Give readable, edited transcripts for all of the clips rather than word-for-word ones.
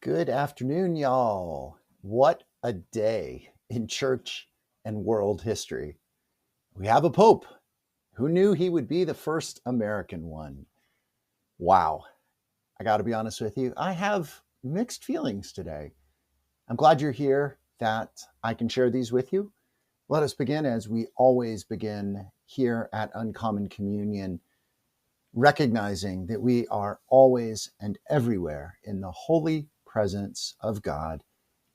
Good afternoon, y'all. What a day in church and world history. We have a pope. Who knew he would be the first American one? Wow. I got to be honest with you. I have mixed feelings today. I'm glad you're here that I can share these with you. Let us begin as we always begin here at Uncommon Communion, recognizing that we are always and everywhere in the holy presence of God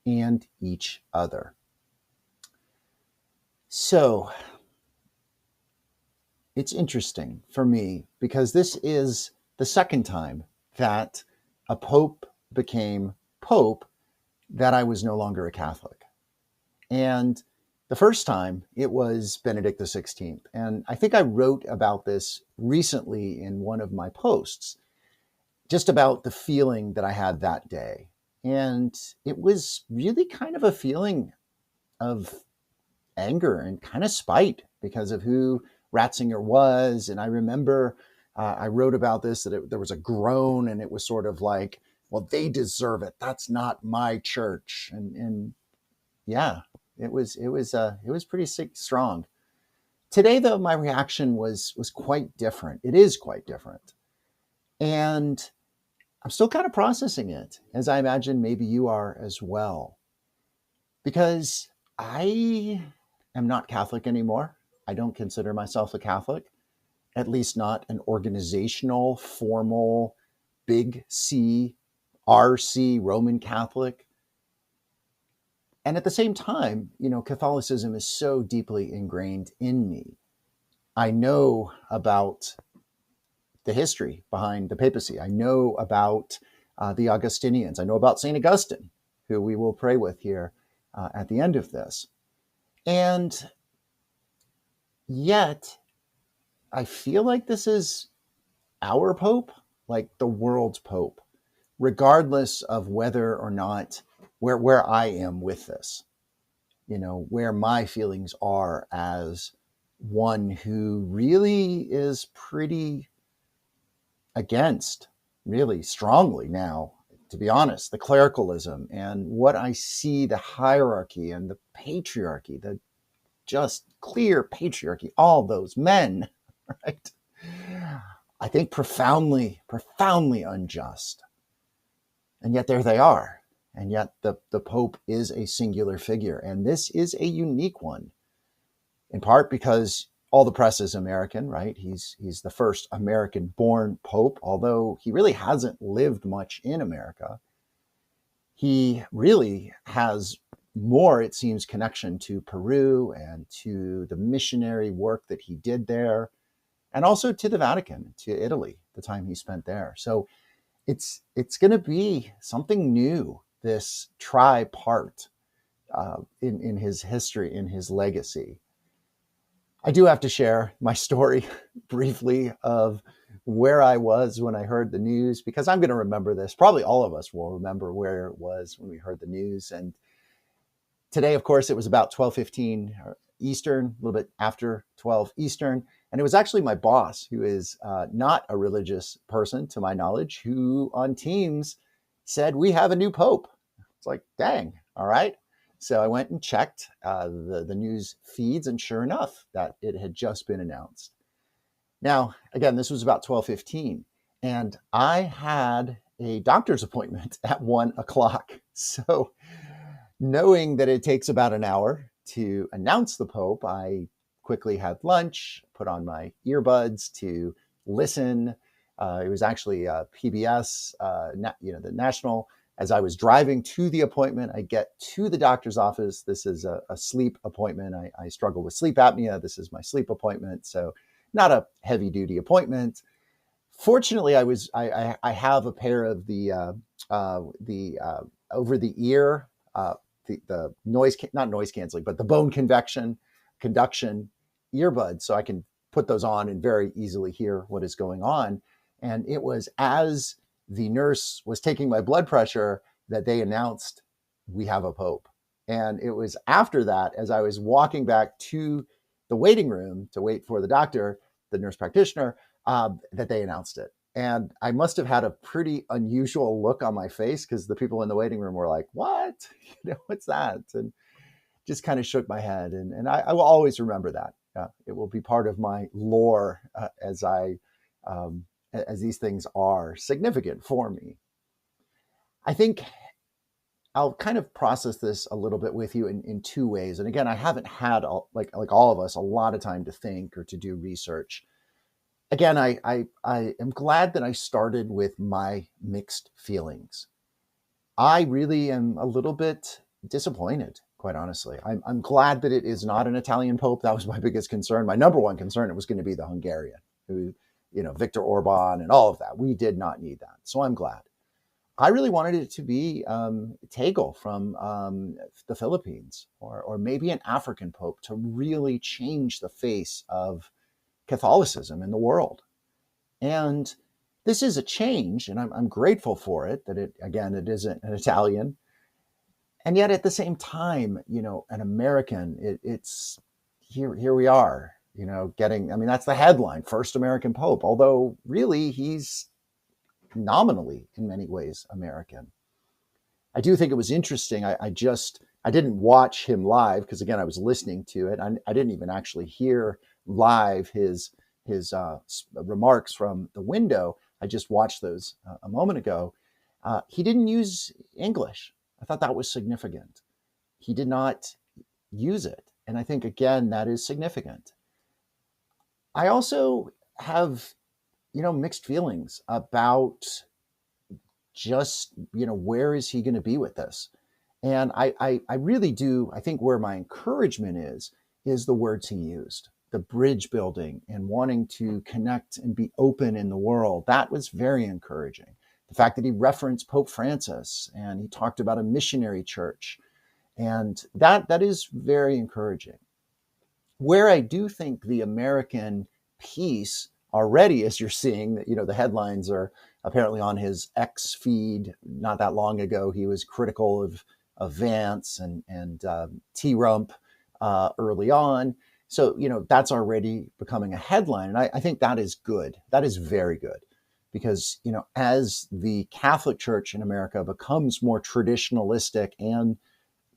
and each other. So it's interesting for me because this is the second time that a pope became pope that I was no longer a Catholic. And the first time it was Benedict XVI. And I think I wrote about this recently in one of my posts, just about the feeling that I had that day. And it was really kind of a feeling of anger and kind of spite because of who Ratzinger was. And I remember I wrote about this, that there was a groan and it was sort of like, well, they deserve it. That's not my church. And yeah, it was pretty strong. Today, though, my reaction was quite different. It is quite different. And I'm still kind of processing it, as I imagine maybe you are as well, because I am not Catholic anymore. I don't consider myself a Catholic, at least not an organizational, formal, big C, RC Roman Catholic. And at the same time, Catholicism is so deeply ingrained in me. I know about the history behind the papacy. I know about the Augustinians. I know about St. Augustine, who we will pray with here at the end of this. And yet, I feel like this is our Pope, like the world's Pope, regardless of whether or not where I am with this, where my feelings are as one who really is pretty against, really strongly now, to be honest, the clericalism and what I see, the hierarchy and the patriarchy, the just clear patriarchy, all those men, right? I think profoundly, profoundly unjust. And yet there they are. And yet the Pope is a singular figure. And this is a unique one, in part because all the press is American, right? He's the first American-born Pope, although he really hasn't lived much in America. He really has more, it seems, connection to Peru and to the missionary work that he did there, and also to the Vatican, to Italy, the time he spent there. So it's going to be something new, this tripart in his history, in his legacy. I do have to share my story briefly of where I was when I heard the news, because I'm going to remember this. Probably all of us will remember where it was when we heard the news. And today, of course, it was about 12:15 Eastern, a little bit after 12 Eastern. And it was actually my boss, who is not a religious person, to my knowledge, who on Teams said, "We have a new pope." It's like, dang, all right. So I went and checked the news feeds, and sure enough, that it had just been announced. Now, again, this was about 12:15, and I had a doctor's appointment at 1 o'clock. So knowing that it takes about an hour to announce the Pope, I quickly had lunch, put on my earbuds to listen. It was actually PBS, the national. As I was driving to the appointment, I get to the doctor's office. This is a sleep appointment. I struggle with sleep apnea. This is my sleep appointment, so not a heavy duty appointment. Fortunately, I have a pair of the over the ear, the noise, not noise canceling, but the bone conduction earbuds, so I can put those on and very easily hear what is going on. And it was as the nurse was taking my blood pressure that they announced, "We have a Pope." And it was after that, as I was walking back to the waiting room to wait for the doctor, the nurse practitioner, that they announced it. And I must have had a pretty unusual look on my face because the people in the waiting room were like, "What? What's that?" And just kind of shook my head. And I will always remember that. It will be part of my lore um, as these things are significant for me. I think I'll kind of process this a little bit with you in two ways. And again, I haven't had like all of us a lot of time to think or to do research. Again, I am glad that I started with my mixed feelings. I really am a little bit disappointed, quite honestly. I'm glad that it is not an Italian pope. That was my biggest concern. My number one concern, it was going to be the Hungarian, who, Viktor Orban and all of that. We did not need that. So I'm glad. I really wanted it to be Tegel from the Philippines, or maybe an African pope to really change the face of Catholicism in the world. And this is a change, and I'm grateful for it, that it isn't an Italian. And yet at the same time, an American, it's here we are, getting, I mean, that's the headline, first American Pope, although really he's nominally in many ways American. I do think it was interesting. I didn't watch him live because again I was listening to it. I didn't even actually hear live his remarks from the window. I just watched those a moment ago. He didn't use English. I thought that was significant. He did not use it, and I think again that is significant. I also have mixed feelings about just where is he going to be with this. And I really do, I think where my encouragement is the words he used, the bridge building and wanting to connect and be open in the world. That was very encouraging. The fact that he referenced Pope Francis and he talked about a missionary church, and that is very encouraging. Where I do think the American piece already, as you're seeing, the headlines are apparently on his X feed. Not that long ago, he was critical of Vance and T-Rump early on. So, that's already becoming a headline. And I think that is good. That is very good. Because, as the Catholic Church in America becomes more traditionalistic and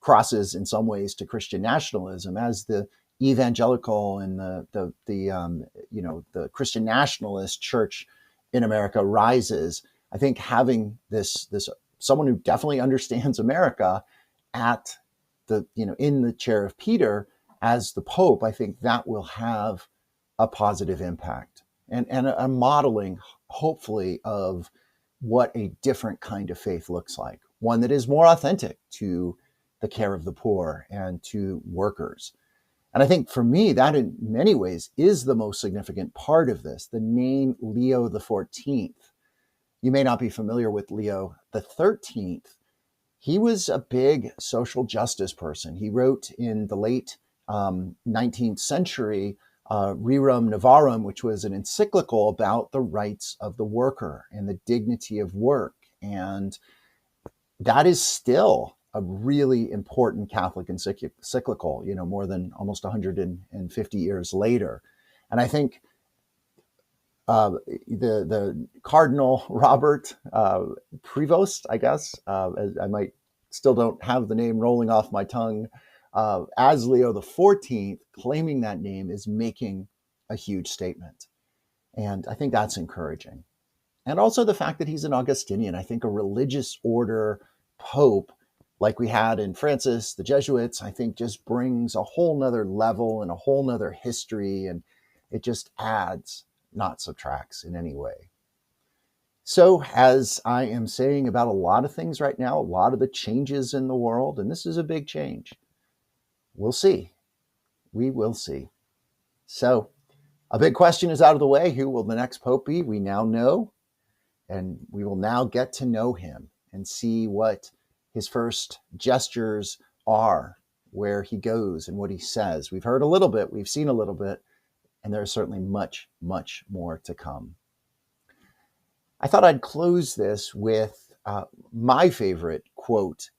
crosses in some ways to Christian nationalism, as the evangelical and the Christian nationalist church in America rises, I think having this someone who definitely understands America at in the chair of Peter as the Pope, I think that will have a positive impact and a modeling, hopefully, of what a different kind of faith looks like. One that is more authentic to the care of the poor and to workers. And I think for me, that in many ways is the most significant part of this. The name Leo the 14th. You may not be familiar with Leo the 13th. He was a big social justice person. He wrote in the late 19th century Rerum Novarum, which was an encyclical about the rights of the worker and the dignity of work. And that is still a really important Catholic encyclical, more than almost 150 years later. And I think the Cardinal Robert Prevost, I guess, I might still don't have the name rolling off my tongue, as Leo the 14th, claiming that name is making a huge statement. And I think that's encouraging. And also the fact that he's an Augustinian. I think a religious order pope like we had in Francis, the Jesuits, I think just brings a whole nother level and a whole nother history. And it just adds, not subtracts in any way. So as I am saying about a lot of things right now, a lot of the changes in the world, and this is a big change, we'll see. We will see. So a big question is out of the way. Who will the next pope be? We now know. And we will now get to know him and see what his first gestures are, where he goes and what he says. We've heard a little bit, we've seen a little bit, and there's certainly much, much more to come. I thought I'd close this with my favorite quote,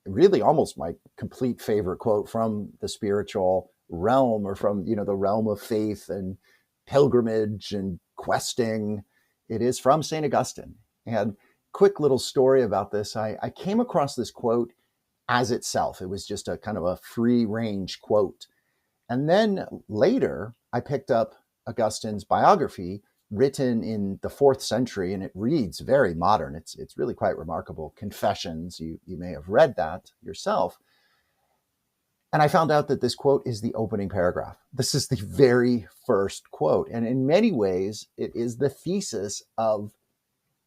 really almost my complete favorite quote from the spiritual realm, or from, the realm of faith and pilgrimage and questing, it is from St. Augustine. And quick little story about this, I came across this quote as itself. It was just a kind of a free range quote. And then later, I picked up Augustine's biography written in the 4th century, and it reads very modern. It's really quite remarkable. Confessions, you may have read that yourself. And I found out that this quote is the opening paragraph. This is the very first quote. And in many ways, it is the thesis of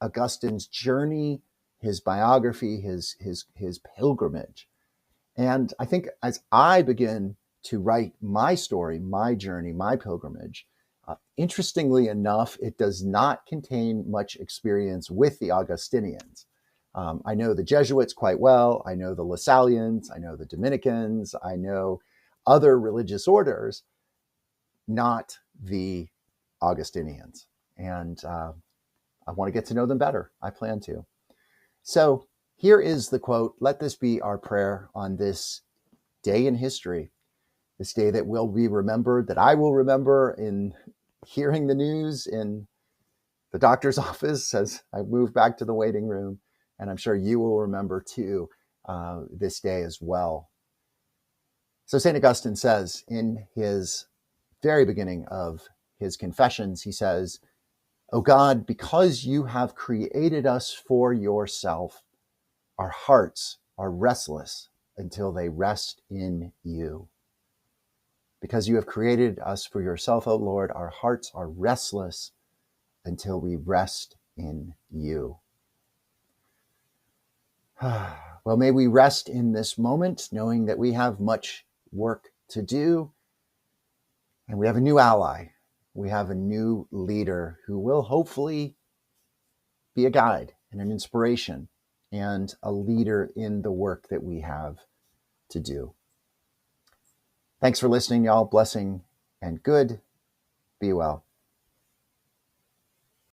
Augustine's journey, his biography, his pilgrimage. And I think as I begin to write my story, my journey, my pilgrimage, interestingly enough, it does not contain much experience with the Augustinians. I know the Jesuits quite well. I know the Lasallians. I know the Dominicans. I know other religious orders, not the Augustinians. And I want to get to know them better. I plan to. So here is the quote. Let this be our prayer on this day in history, this day that will be remembered, that I will remember in hearing the news in the doctor's office as I move back to the waiting room. And I'm sure you will remember too this day as well. So St. Augustine says in his very beginning of his Confessions, he says, "O God, because you have created us for yourself, our hearts are restless until they rest in you." Because you have created us for yourself, O Lord, our hearts are restless until we rest in you. Well, may we rest in this moment, knowing that we have much work to do, and we have a new ally. We have a new leader who will hopefully be a guide and an inspiration and a leader in the work that we have to do. Thanks for listening, y'all. Blessing and good. Be well.